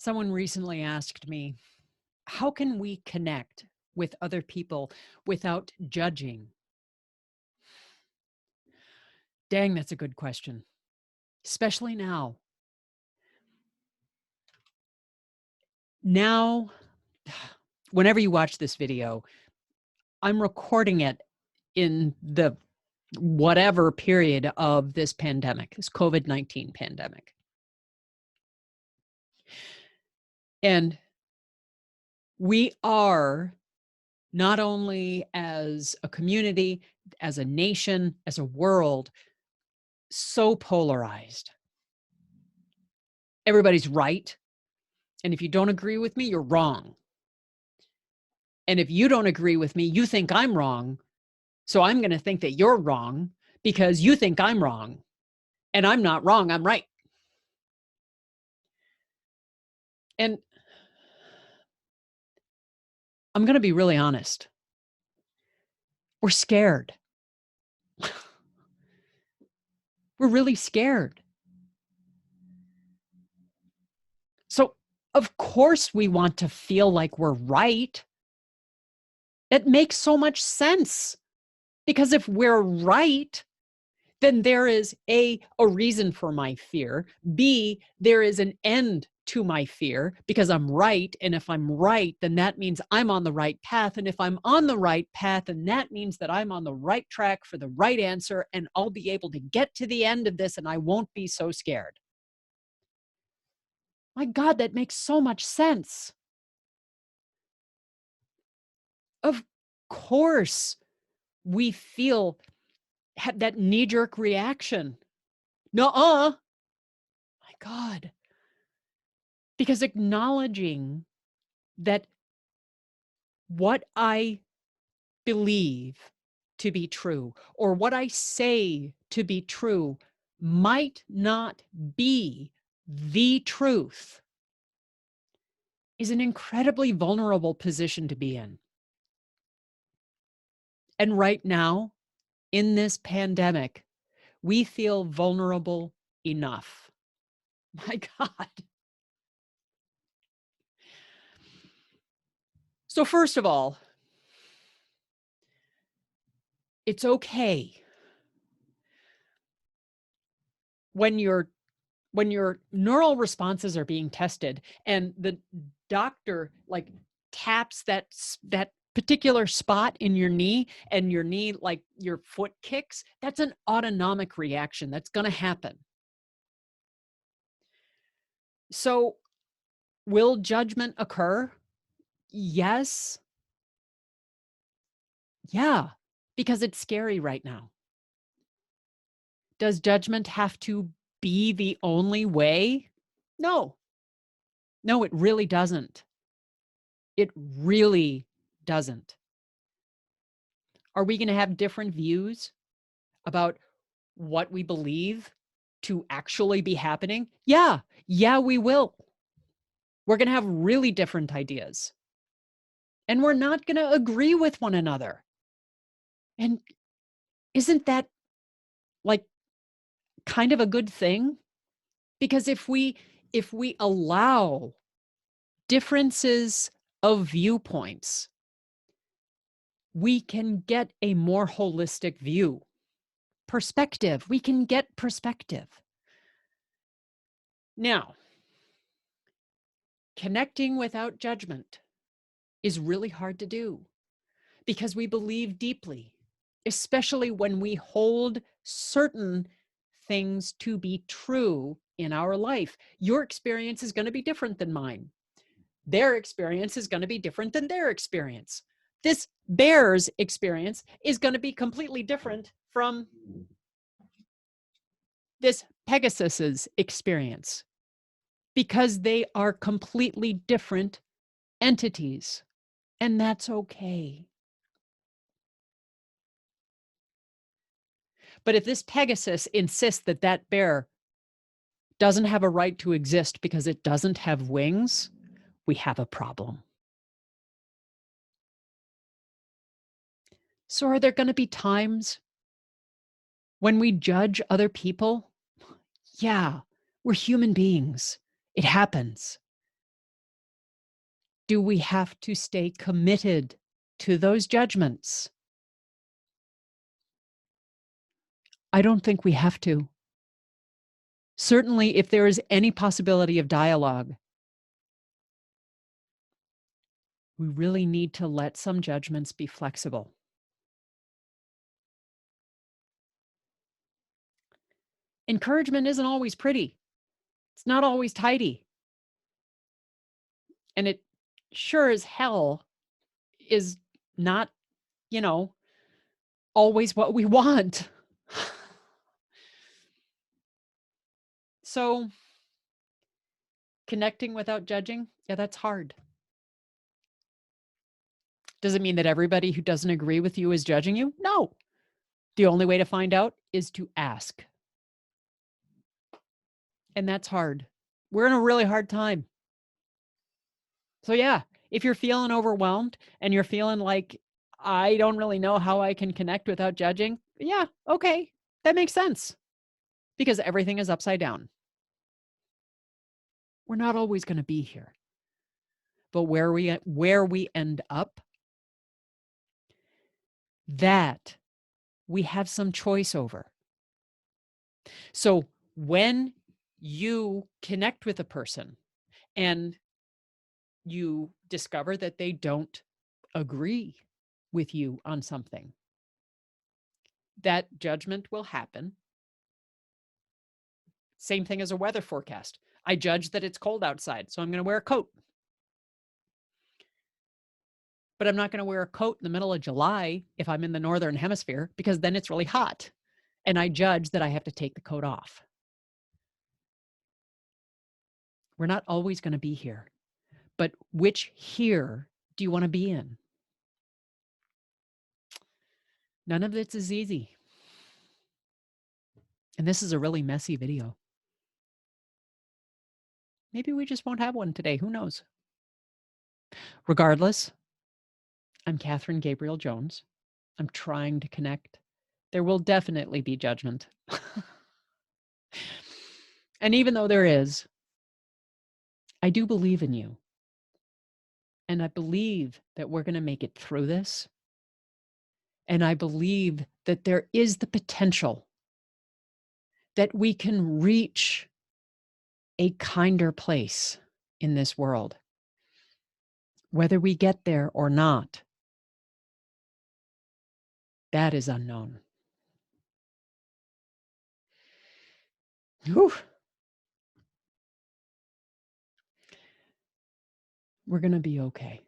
Someone recently asked me, how can we connect with other people without judging? Dang, that's a good question, especially now. Now, whenever you watch this video, I'm recording it in the whatever period of this pandemic, this COVID-19 pandemic. And we are, not only as a community, as a nation, as a world, so polarized. Everybody's right. And if you don't agree with me, you're wrong. And if you don't agree with me, you think I'm wrong. So I'm going to think that you're wrong because you think I'm wrong. And I'm not wrong, I'm right. And I'm going to be really honest. We're scared. We're really scared. So, of course, we want to feel like we're right. It makes so much sense because if we're right, then there is a reason for my fear. B, there is an end to my fear because I'm right. And if I'm right, then that means I'm on the right path. And if I'm on the right path, then that means that I'm on the right track for the right answer. And I'll be able to get to the end of this and I won't be so scared. My God, that makes so much sense. Of course, we feel that knee-jerk reaction. Nuh-uh. My God. Because acknowledging that what I believe to be true or what I say to be true might not be the truth is an incredibly vulnerable position to be in. And right now, in this pandemic, we feel vulnerable enough. My God. So first of all, it's okay when your neural responses are being tested and the doctor like taps that particular spot in your knee and your knee, like your foot kicks, that's an autonomic reaction that's going to happen. So will judgment occur? Yes. Yeah, because it's scary right now. Does judgment have to be the only way? No. No, it really doesn't. It really doesn't. Are we going to have different views about what we believe to actually be happening? Yeah, we will. We're going to have really different ideas. And we're not going to agree with one another. And isn't that like kind of a good thing? Because if we allow differences of viewpoints, we can get a more holistic view. Perspective. We can get perspective. Now, connecting without judgment is really hard to do because we believe deeply, especially when we hold certain things to be true in our life. Your experience is going to be different than mine. Their experience is going to be different than their experience. This bear's experience is going to be completely different from this Pegasus's experience because they are completely different entities, and that's okay. But if this Pegasus insists that that bear doesn't have a right to exist because it doesn't have wings, we have a problem. So are there going to be times when we judge other people? Yeah, we're human beings. It happens. Do we have to stay committed to those judgments? I don't think we have to. Certainly, if there is any possibility of dialogue, we really need to let some judgments be flexible. Encouragement isn't always pretty. It's not always tidy. And it sure as hell is not, you know, always what we want. So, connecting without judging, yeah, that's hard. Does it mean that everybody who doesn't agree with you is judging you? No. The only way to find out is to ask. And that's hard. We're in a really hard time. So, yeah, if you're feeling overwhelmed and you're feeling like, I don't really know how I can connect without judging, yeah, okay, that makes sense because everything is upside down. We're not always going to be here. But where we end up, that we have some choice over. So when you connect with a person and you discover that they don't agree with you on something, that judgment will happen. Same thing as a weather forecast. I judge that it's cold outside, so I'm going to wear a coat. But I'm not going to wear a coat in the middle of July if I'm in the northern hemisphere, because then it's really hot. And I judge that I have to take the coat off. We're not always going to be here. But which here do you want to be in? None of this is easy. And this is a really messy video. Maybe we just won't have one today. Who knows? Regardless, I'm Catherine Gabriel-Jones. I'm trying to connect. There will definitely be judgment. And even though there is, I do believe in you. And I believe that we're going to make it through this. And I believe that there is the potential that we can reach a kinder place in this world. Whether we get there or not, that is unknown. Whew. We're going to be okay.